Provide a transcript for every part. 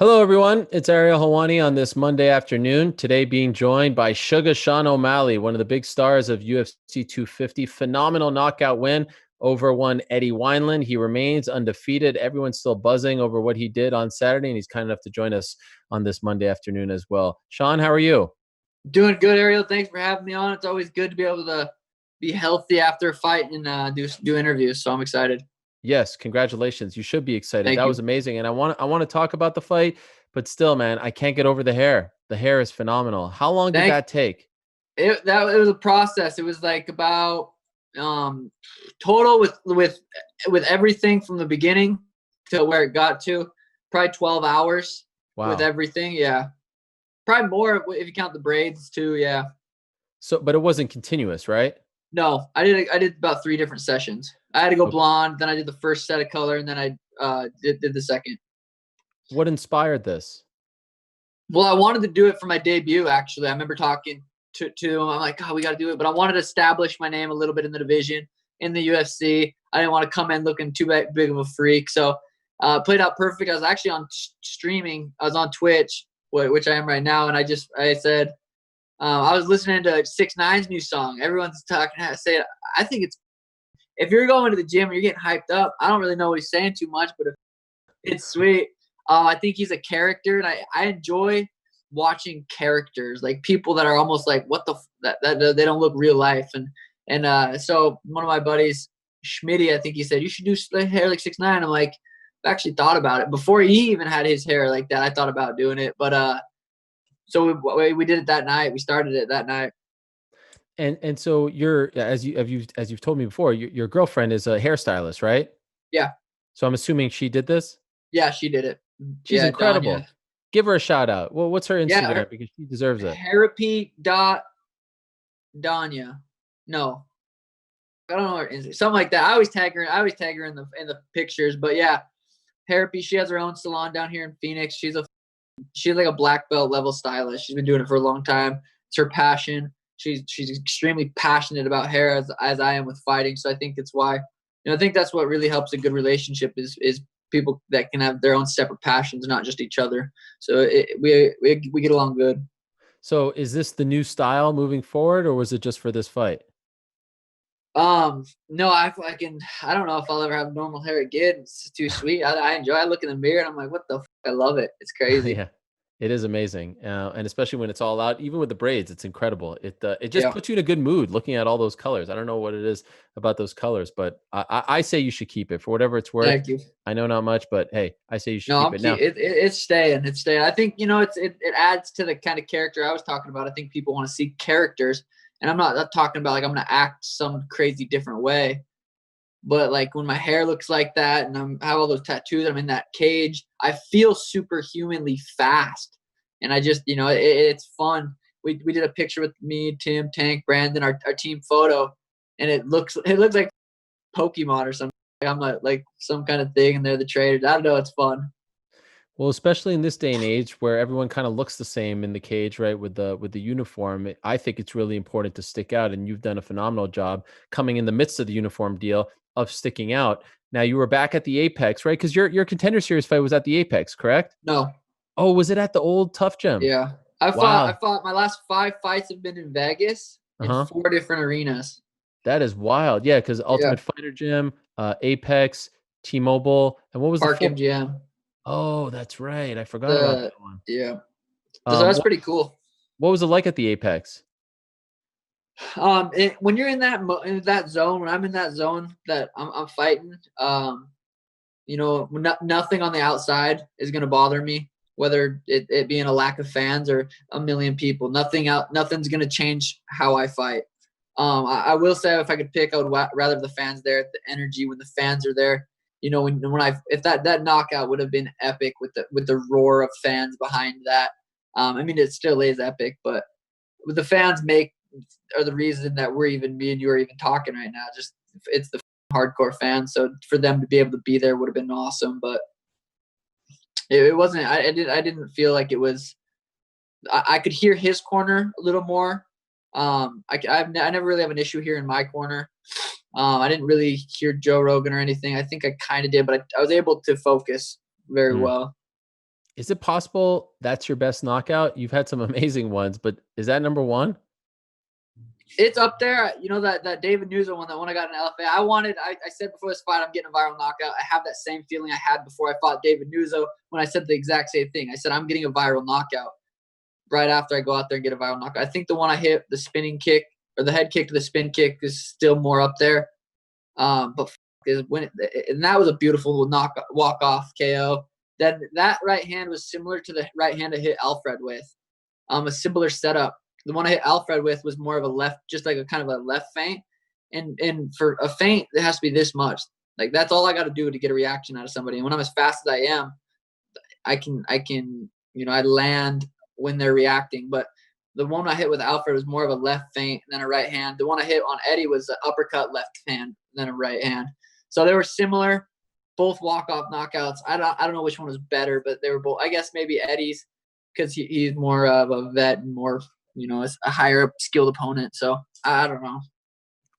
Hello, everyone. It's Ariel Hawani on this Monday afternoon. Today, being joined by Sugar Sean O'Malley, one of the big stars of UFC 250. Phenomenal knockout win over one Eddie Wineland. He remains undefeated. Everyone's still buzzing over what he did on Saturday, and he's kind enough to join us on this Monday afternoon as well. Sean, how are you? Doing good, Ariel. Thanks for having me on. It's always good to be able to be healthy after a fight and do interviews. So I'm excited. Yes, congratulations. You should be excited. Thank That was you. amazing, and I want to talk about the fight, but still, man, I can't get over the hair. The hair is phenomenal. How long did Thank that take? it. It was a process. It was like about total with everything from the beginning to where it got to probably 12 hours with Wow. everything. Yeah, probably more if you count the braids too. Yeah. So, but it wasn't continuous, right? No, I did about 3 different sessions. I had to go blonde, then I did the first set of color, and then I did the second. What inspired this? Well, I wanted to do it for my debut, actually. I remember talking to him. I'm like, "God, we got to do it." But I wanted to establish my name a little bit in the division, in the UFC. I didn't want to come in looking too big of a freak. So played out perfect. I was actually on streaming. I was on Twitch, which I am right now. And I said, I was listening to 6ix9ine's new song. Everyone's talking. I say, I think if you're going to the gym and you're getting hyped up, I don't really know what he's saying too much, but it's sweet. I think he's a character, and I enjoy watching characters, like people that are almost like what that they don't look real life. So one of my buddies, Schmitty, I think he said you should do hair like 6ix9ine. I'm like, I've actually thought about it before he even had his hair like that. I thought about doing it, but so we did it that night. We started it that night. And so you're as you've told me before, your girlfriend is a hairstylist, right? Yeah, So I'm assuming she did this. yeah, she did it. She's Yeah, Danya. incredible. Give her a shout out. Well, what's her Yeah, Instagram because she deserves it. Therapy dot Danya. No, I don't know her Instagram. Something like that. I always tag her. In the pictures. But yeah, Therapy. She has her own salon down here in Phoenix. She's like a black belt level stylist. She's been doing it for a long time. It's her passion. She's extremely passionate about hair as I am with fighting. So I think it's why. I think that's what really helps a good relationship is people that can have their own separate passions, not just each other. So we get along good. So is this the new style moving forward, or was it just for this fight? No, I don't know if I'll ever have normal hair again. It's too sweet. I enjoy. I look in the mirror and I'm like, what the? I love it. It's crazy. Yeah, it is amazing, and especially when it's all out, even with the braids, it's incredible. It just Yeah. puts you in a good mood looking at all those colors. I don't know what it is about those colors, but I say you should keep it for whatever it's worth. Thank you. I know not much, but hey, I say you should No, keep it now. it's staying. It's staying. I think it adds to the kind of character I was talking about. I think people want to see characters, and I'm not talking about like I'm gonna act some crazy different way. But like when my hair looks like that and I have all those tattoos, I'm in that cage, I feel superhumanly fast. And I just, it's fun. We did a picture with me, Tim, Tank, Brandon, our team photo, and it looks like Pokemon or something. I'm like some kind of thing, and they're the traders. I don't know. It's fun. Well, especially in this day and age where everyone kind of looks the same in the cage, right? With the uniform, I think it's really important to stick out, and you've done a phenomenal job coming in the midst of the uniform deal of sticking out. Now you were back at the Apex, right? Because your Contender Series fight was at the Apex, correct? No, Oh, was it at the old Tough Gym? yeah. I Wow. fought my last 5 fights have been in Vegas in Uh-huh. 4 different arenas. That is wild. Yeah, because Yeah, Ultimate Fighter Gym, Apex, T-Mobile, and what was the Park fourth? MGM. Oh, that's right. I forgot about The that one. Yeah. So that's What pretty cool. what was it like at the Apex? When you're in that zone, when I'm in that zone that I'm fighting, nothing on the outside is gonna bother me. Whether it being a lack of fans or a million people, nothing's gonna change how I fight. I will say if I could pick, I would rather the fans there. The energy when the fans are there, if that knockout would have been epic with the roar of fans behind that. I mean, it still is epic, but the fans are the reason that me and you are even talking right now. Just it's the hardcore fans. So for them to be able to be there would have been awesome. But it wasn't. I didn't feel like it was. I could hear his corner a little more. I never really have an issue here in my corner. I didn't really hear Joe Rogan or anything. I think I kind of did, but I was able to focus very Mm. well. Is it possible that's your best knockout? You've had some amazing ones, but is that number one? It's up there. You know, that David Newsom one, that one I got in LFA. I said before this fight, I'm getting a viral knockout. I have that same feeling I had before I fought David Newsom when I said the exact same thing. I said, I'm getting a viral knockout right after I go out there and get a viral knockout. I think the one I hit, the spinning kick or the head kick to the spin kick, is still more up there. But is when and that was a beautiful walk off KO. Then that right hand was similar to the right hand I hit Alfred with. A similar setup. The one I hit Alfred with was more of a left, just like a kind of a left feint. And for a feint, it has to be this much. Like that's all I got to do to get a reaction out of somebody. And when I'm as fast as I am, I can I land when they're reacting. But the one I hit with Alfred was more of a left feint and then a right hand. The one I hit on Eddie was an uppercut left hand, then a right hand. So they were similar, both walk-off knockouts. I don't know which one was better, but they were both. I guess maybe Eddie's because he's more of a vet and more, a higher skilled opponent. So I don't know.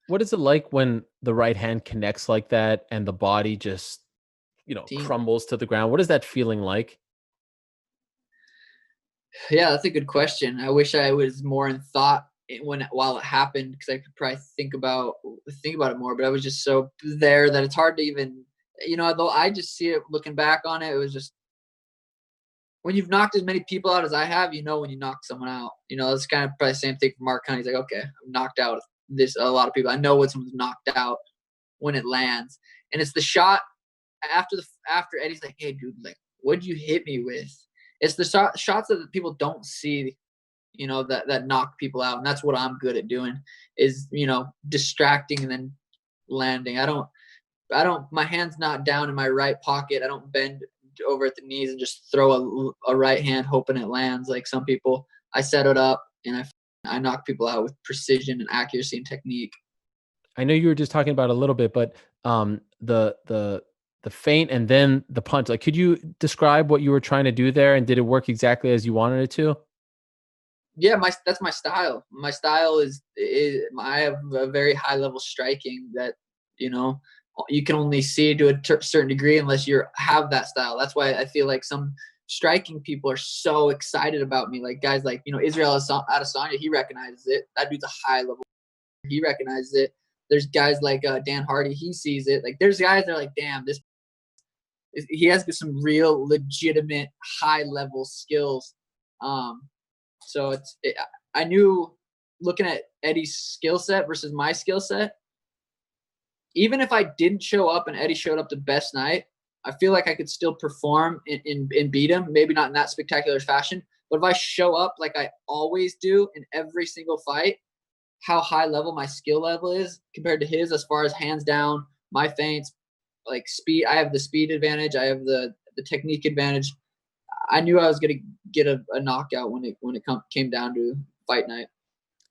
What is it like when the right hand connects like that and the body just, crumbles to the ground? What is that feeling like? Yeah, that's a good question. I wish I was more in thought while it happened, because I could probably think about it more. But I was just so there that it's hard to even, though I just see it looking back on it. It was just when you've knocked as many people out as I have, when you knock someone out. It's kind of probably the same thing for Mark Hunt. He's like, okay, I've knocked out a lot of people. I know when someone's knocked out when it lands, and it's the shot after Eddie's like, hey, dude, like, what'd you hit me with? It's the shots that people don't see, that knock people out. And that's what I'm good at doing is, distracting and then landing. My hand's not down in my right pocket. I don't bend over at the knees and just throw a right hand hoping it lands like some people. I set it up and I knock people out with precision and accuracy and technique. I know you were just talking about it a little bit, but the feint and then the punch, like, could you describe what you were trying to do there, and did it work exactly as you wanted it to? Yeah, that's my style. My style is I have a very high level striking that, you can only see to a certain degree unless you have that style. That's why I feel like some striking people are so excited about me. Like guys like, Israel Adesanya, he recognizes it. That dude's a high level. He recognizes it. There's guys like Dan Hardy, he sees it. Like there's guys that are like, damn, he has some real legitimate high level skills. So I knew looking at Eddie's skill set versus my skill set, even if I didn't show up and Eddie showed up the best night, I feel like I could still perform and beat him. Maybe not in that spectacular fashion, but if I show up like I always do in every single fight, how high level my skill level is compared to his, as far as hands down, my feints, like speed. I have the speed advantage. I have the technique advantage. I knew I was going to get a knockout when it came down to fight night.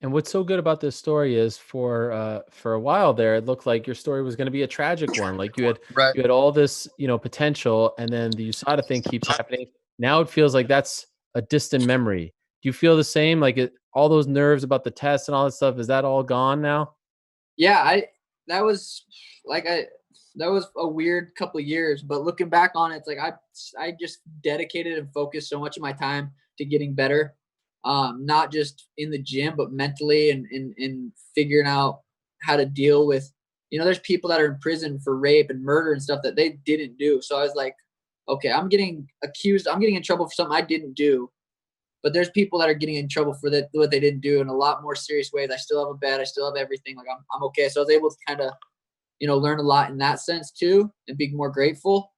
And what's so good about this story is for a while there, it looked like your story was going to be a tragic one. Like Right. you had all this, potential, and then the USADA thing keeps happening. Now it feels like that's a distant memory. Do you feel the same? Like all those nerves about the test and all that stuff, is that all gone now? Yeah, that was a weird couple of years, but looking back on it, it's like I just dedicated and focused so much of my time to getting better. Not just in the gym, but mentally and figuring out how to deal with, there's people that are in prison for rape and murder and stuff that they didn't do. So I was like, okay, I'm getting in trouble for something I didn't do, but there's people that are getting in trouble for what they didn't do in a lot more serious ways. I still have a bed. I still have everything. Like I'm okay. So I was able to kind of, learn a lot in that sense too, and be more grateful,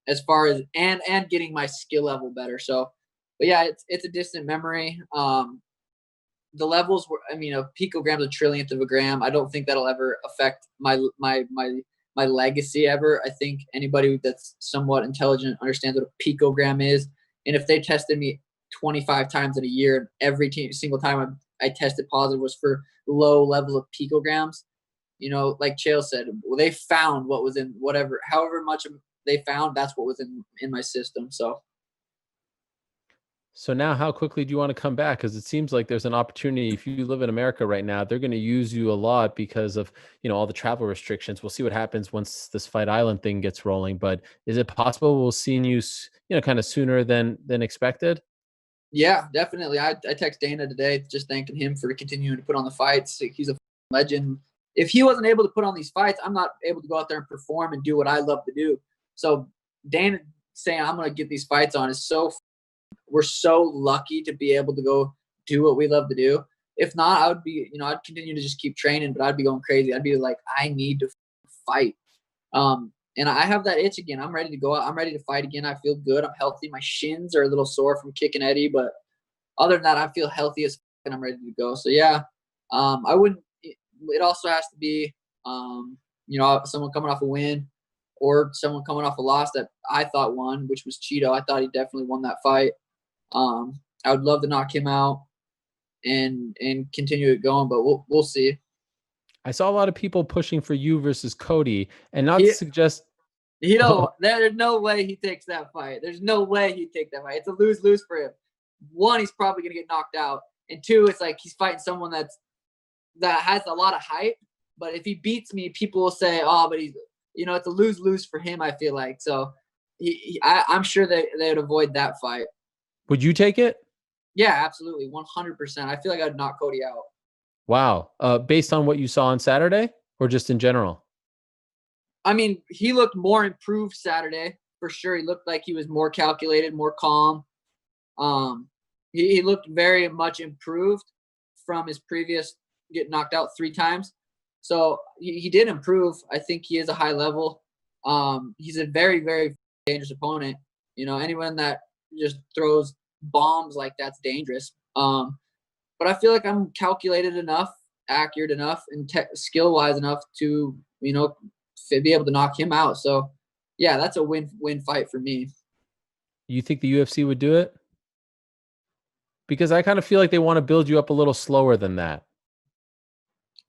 as far as, and getting my skill level better. So, but yeah, it's a distant memory. The levels were, a picogram, a trillionth of a gram. I don't think that'll ever affect my legacy ever. I think anybody that's somewhat intelligent understands what a picogram is. And if they tested me 25 times in a year, every single time I tested positive was for low levels of picograms, like Chael said, well, they found what was in however much they found, that's what was in my system. So So now how quickly do you want to come back? Because it seems like there's an opportunity. If you live in America right now, they're going to use you a lot because of, all the travel restrictions. We'll see what happens once this Fight Island thing gets rolling. But is it possible we'll see you, kind of sooner than expected? Yeah, definitely. I text Dana today just thanking him for continuing to put on the fights. He's a legend. If he wasn't able to put on these fights, I'm not able to go out there and perform and do what I love to do. So Dana saying I'm going to get these fights on is we're so lucky to be able to go do what we love to do. If not, I would be, I'd continue to just keep training, but I'd be going crazy. I'd be like, I need to fight. And I have that itch again. I'm ready to go out. I'm ready to fight again. I feel good. I'm healthy. My shins are a little sore from kicking Eddie, but other than that, I feel healthy as and I'm ready to go. So yeah, I wouldn't. It also has to be, someone coming off a win or someone coming off a loss that I thought won, which was Cheeto. I thought he definitely won that fight. I would love to knock him out and continue it going, but we'll see. I saw a lot of people pushing for you versus Cody, and not to He, suggest. there's no way he takes that fight. There's no way he'd take that fight. It's a lose-lose for him. One, he's probably gonna get knocked out, and two, it's like he's fighting someone that has a lot of hype. But if he beats me, people will say, "Oh, but he's," it's a lose-lose for him. I feel like so. I'm sure they would avoid that fight. Would you take it? Yeah, absolutely, 100%. I feel like I'd knock Cody out. Wow. Based on what you saw on Saturday, or just in general? I mean, he looked more improved Saturday for sure. He looked like he was more calculated, more calm. He looked very much improved from his previous getting knocked out 3 times. So he did improve. I think he is a high level. He's a very, very dangerous opponent. Anyone that just throws bombs like that's dangerous. But I feel like I'm calculated enough, accurate enough, and skill wise enough to, be able to knock him out. So yeah, that's a win fight for me. You think the UFC would do it? Because I kind of feel like they want to build you up a little slower than that.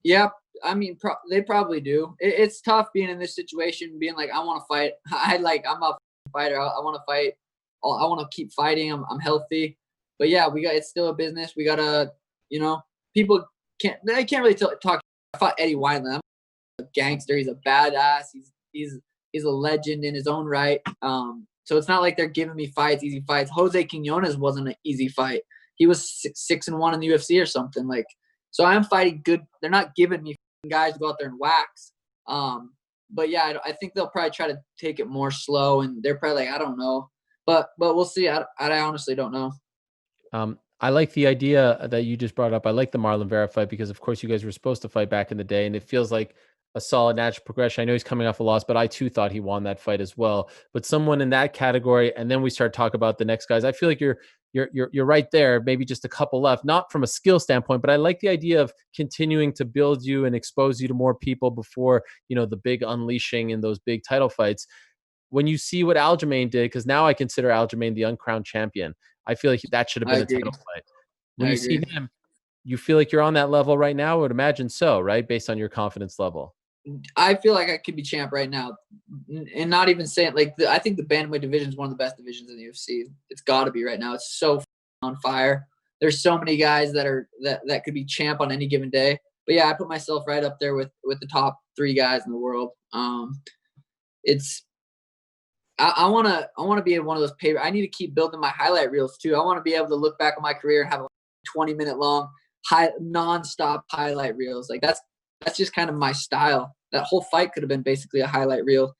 Yeah, I mean, they probably do. It's tough being in this situation, being like, I want to fight. I'm a fighter. I want to fight. I want to keep fighting. I'm healthy. But yeah, it's still a business. We gotta, people can't really talk. I fought Eddie Wineland. I'm a gangster. He's a badass. He's a legend in his own right. So it's not like they're giving me easy fights. Jose Quinones wasn't an easy fight. He was 6-1 in the UFC or something like. So I'm fighting good. They're not giving me guys to go out there and wax. But yeah, I think they'll probably try to take it more slow, and they're probably like, I don't know, but we'll see. I honestly don't know. I like the idea that you just brought up. I like the Marlon Vera fight because, of course, you guys were supposed to fight back in the day, and it feels like a solid natural progression. I know he's coming off a loss, but I too thought he won that fight as well. But someone in that category, and then we start talking about the next guys. I feel like you're right there. Maybe just a couple left, not from a skill standpoint, but I like the idea of continuing to build you and expose you to more people before the big unleashing in those big title fights. When you see what Aljamain did, because now I consider Aljamain the uncrowned champion. I feel like that should have I been a agree. title fight. When I you see agree. him, you feel like you're on that level right now? I would imagine so, right? Based on your confidence level. I feel like I could be champ right now, and not even saying like I think the bantamweight division is one of the best divisions in the UFC. It's got to be right now. It's so on fire. There's so many guys that could be champ on any given day. But yeah, I put myself right up there with the top 3 guys in the world. It's I wanna be in one of those paper. I need to keep building my highlight reels too. I want to be able to look back on my career and have a 20-minute long nonstop highlight reels. Like that's just kind of my style. That whole fight could have been basically a highlight reel.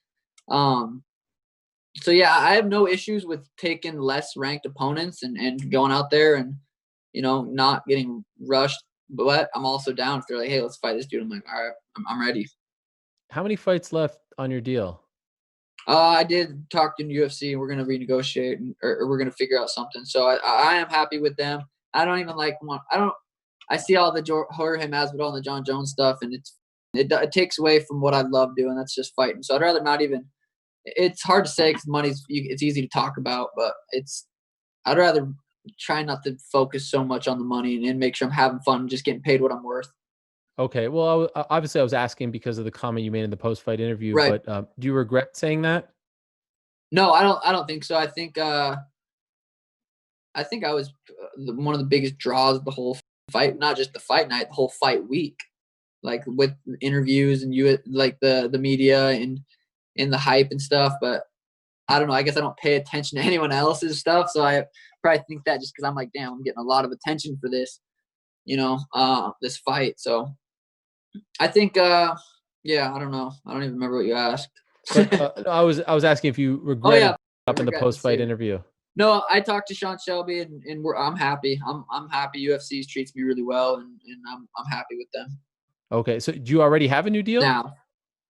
So yeah, I have no issues with taking less ranked opponents and going out there and not getting rushed. But I'm also down if they're like, hey, let's fight this dude. I'm like, all right, I'm ready. How many fights left on your deal? I did talk to UFC. We're gonna renegotiate, or we're gonna figure out something. So I am happy with them. I don't even like one. I see all the Jorge Masvidal and the John Jones stuff, and it takes away from what I love doing. That's just fighting. So I'd rather not even. It's hard to say because it's easy to talk about, but I'd rather try not to focus so much on the money and make sure I'm having fun and just getting paid what I'm worth. Okay. Well, obviously, I was asking because of the comment you made in the post-fight interview. Right. But do you regret saying that? No, I don't think so. I think I think I was one of the biggest draws of the whole fight, not just the fight night, the whole fight week, like with interviews and like the media and the hype and stuff. But I don't know. I guess I don't pay attention to anyone else's stuff, so I probably think that just because I'm like, damn, I'm getting a lot of attention for this, this fight. So I think, yeah, I don't know. I don't even remember what you asked. But I was asking if you Oh regretted yeah, up in the post-fight interview. No, I talked to Sean Shelby and I'm happy. I'm happy. UFC treats me really well, and I'm happy with them. Okay, so do you already have a new deal now?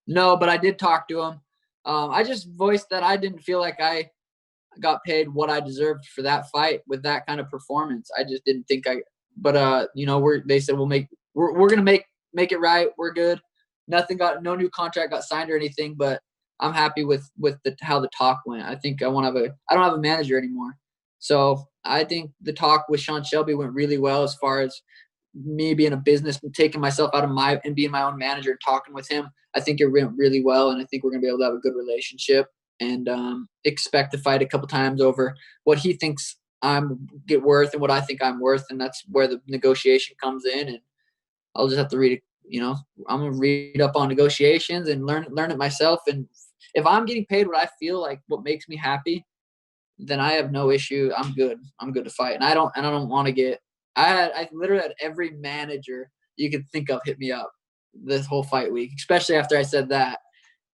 No, but I did talk to him. I just voiced that I didn't feel like I got paid what I deserved for that fight with that kind of performance. I just didn't think I. But they said we're gonna make it right. We're good. No new contract got signed or anything, but I'm happy with how the talk went. I think I don't have a manager anymore. So I think the talk with Sean Shelby went really well as far as me being a business and taking myself out of and being my own manager and talking with him. I think it went really well, and I think we're going to be able to have a good relationship and expect to fight a couple times over what he thinks I'm worth and what I think I'm worth. And that's where the negotiation comes in. And I'll just have to read it. I'm going to read up on negotiations and learn it myself. And if I'm getting paid what I feel like what makes me happy, then I have no issue. I'm good. I'm good to fight. And I don't want to get, I literally had every manager you could think of hit me up this whole fight week, especially after I said that.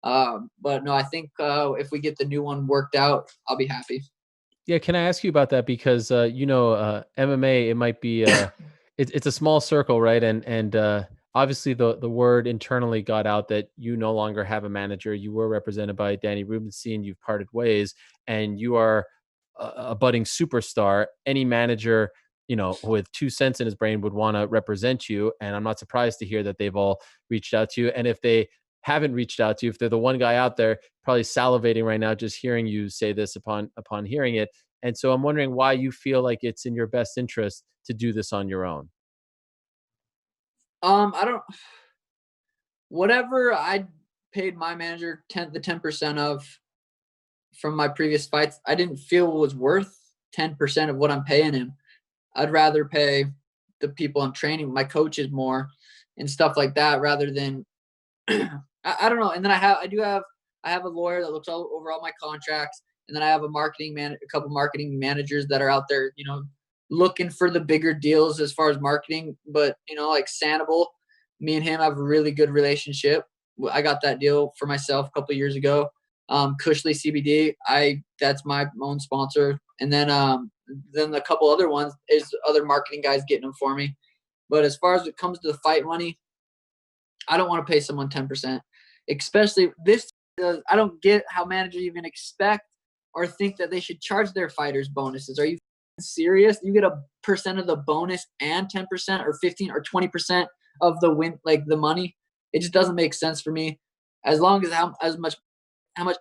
But no, I think if we get the new one worked out, I'll be happy. Yeah, can I ask you about that? Because MMA, it might be it's a small circle, right? And obviously the word internally got out that you no longer have a manager. You were represented by Danny Rubenstein. You've parted ways, and you are a budding superstar. Any manager, with 2 cents in his brain would want to represent you. And I'm not surprised to hear that they've all reached out to you. And if they haven't reached out to you, if they're the one guy out there probably salivating right now just hearing you say this upon hearing it. And so I'm wondering why you feel like it's in your best interest to do this on your own. I don't. Whatever I paid my manager 10% of from my previous fights, I didn't feel was worth 10% of what I'm paying him. I'd rather pay the people I'm training, my coaches more, and stuff like that, rather than I don't know. And then I have a lawyer that looks over all my contracts, and then I have a couple marketing managers that are out there, looking for the bigger deals as far as marketing. But like Sanibel, me and him have a really good relationship. I got that deal for myself a couple of years ago. Cushley CBD, that's my own sponsor, and then a couple other ones is other marketing guys getting them for me. But as far as it comes to the fight money, I don't want to pay someone 10%, especially this. I don't get how managers even expect or think that they should charge their fighters bonuses. Are you serious? You get a percent of the bonus and 10% or 15 or 20% of the win, like the money. It just doesn't make sense for me. As long as how much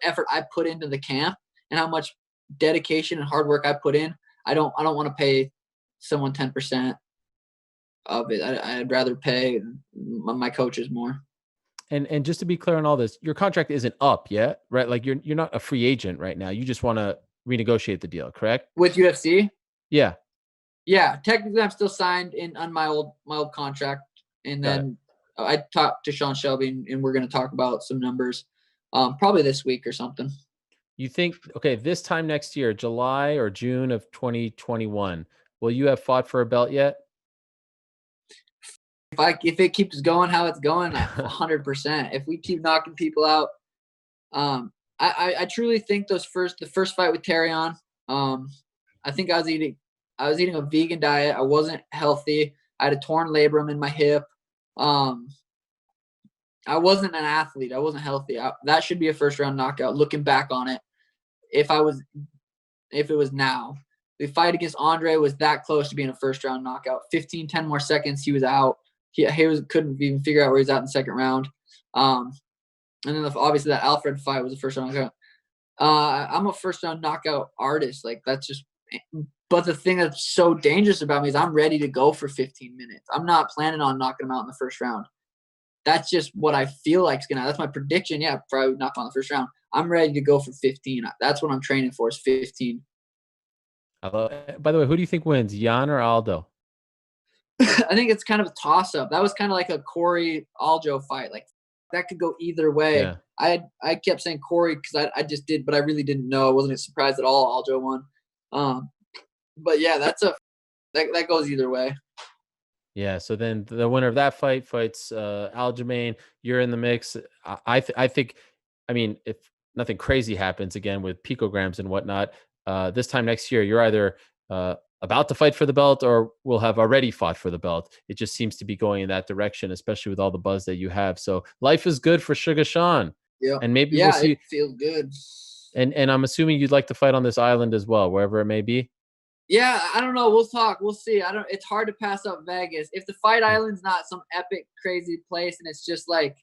effort I put into the camp and how much dedication and hard work I put in, I don't want to pay someone 10% of it. I'd rather pay my coaches more. And just to be clear on all this, your contract isn't up yet, right? Like you're not a free agent right now. You just want to renegotiate the deal, correct? With UFC? Yeah. Yeah, technically I'm still signed on my old contract. And then I talked to Sean Shelby and we're going to talk about some numbers probably this week or something. You think, okay, this time next year, July or June of 2021, will you have fought for a belt yet? If it keeps going how it's going, 100%. If we keep knocking people out, I truly think the first fight with Tarion, I think I was eating a vegan diet. I wasn't healthy. I had a torn labrum in my hip. I wasn't an athlete. I wasn't healthy. That should be a first round knockout. Looking back on it, if it was now, the fight against Andre was that close to being a first round knockout. 10 more seconds, he was out. He couldn't even figure out where he's at in the second round. And then obviously that Alfred fight was a first round knockout. I'm a first round knockout artist. Like that's just. But the thing that's so dangerous about me is I'm ready to go for 15 minutes. I'm not planning on knocking him out in the first round. That's just what I feel like is gonna. That's my prediction. Yeah, probably knock on the first round. I'm ready to go for 15. That's what I'm training for is 15. By the way, who do you think wins, Jan or Aldo? I think it's kind of a toss up. That was kind of like a Corey Aljo fight. Like that could go either way. Yeah. I kept saying Corey because I just did, but I really didn't know. I wasn't surprised at all Aljo won. But yeah, that goes either way. Yeah, so then the winner of that fight fights Aljamain. You're in the mix. I think, I mean, if nothing crazy happens again with picograms and whatnot, this time next year, you're either about to fight for the belt or will have already fought for the belt. It just seems to be going in that direction, especially with all the buzz that you have. So life is good for Sugar Sean, Yeah, and maybe we'll yeah, it see. feels good. And I'm assuming you'd like to fight on this island as well, wherever it may be. Yeah, I don't know. We'll talk. We'll see. I don't. It's hard to pass up Vegas if the Fight Hmm. Island's not some epic, crazy place, and it's just like,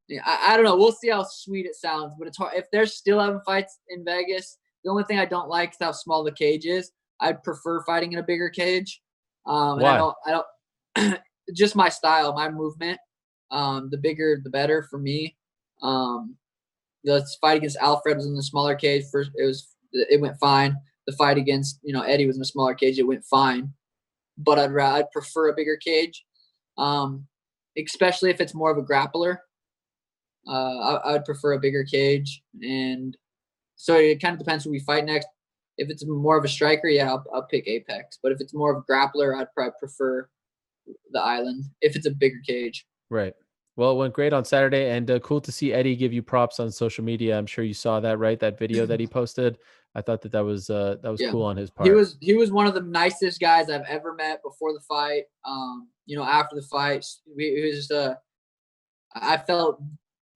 yeah, I don't know. We'll see how sweet it sounds, but it's hard if they're still having fights in Vegas. The only thing I don't like is how small the cage is. I'd prefer fighting in a bigger cage. And Why? I don't, just my style, my movement. The bigger, the better for me. The fight against Alfred was in the smaller cage. First, it went fine. The fight against Eddie was in a smaller cage. It went fine, but I'd prefer a bigger cage, especially if it's more of a grappler. I would prefer a bigger cage, and so it kind of depends who we fight next. If it's more of a striker, yeah, I'll pick Apex. But if it's more of a grappler, I'd probably prefer the Island. If it's a bigger cage, Right. Well, it went great on Saturday, and cool to see Eddie give you props on social media. I'm sure you saw that, right? That video that he posted. I thought that was yeah, cool on his he part. was one of the nicest guys I've ever met before the fight. After the fight, it was just I felt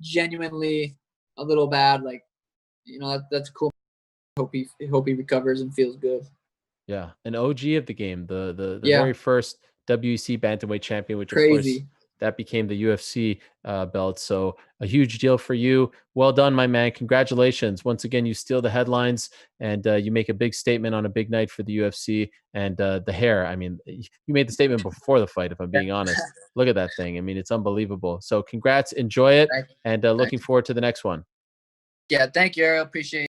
genuinely a little bad. Like, that's cool. Hope he recovers and feels good. Yeah, an OG of the game, the Yeah, very first WEC bantamweight champion, which of course crazy. that became the UFC belt. So a huge deal for you. Well done, my man. Congratulations once again. You steal the headlines and you make a big statement on a big night for the UFC. And the hair. I mean, you made the statement before the fight. If I'm being honest, look at that thing. I mean, it's unbelievable. So congrats. Enjoy it, Thank, and thank looking you. forward to the next one. Yeah, thank you, Ariel. Appreciate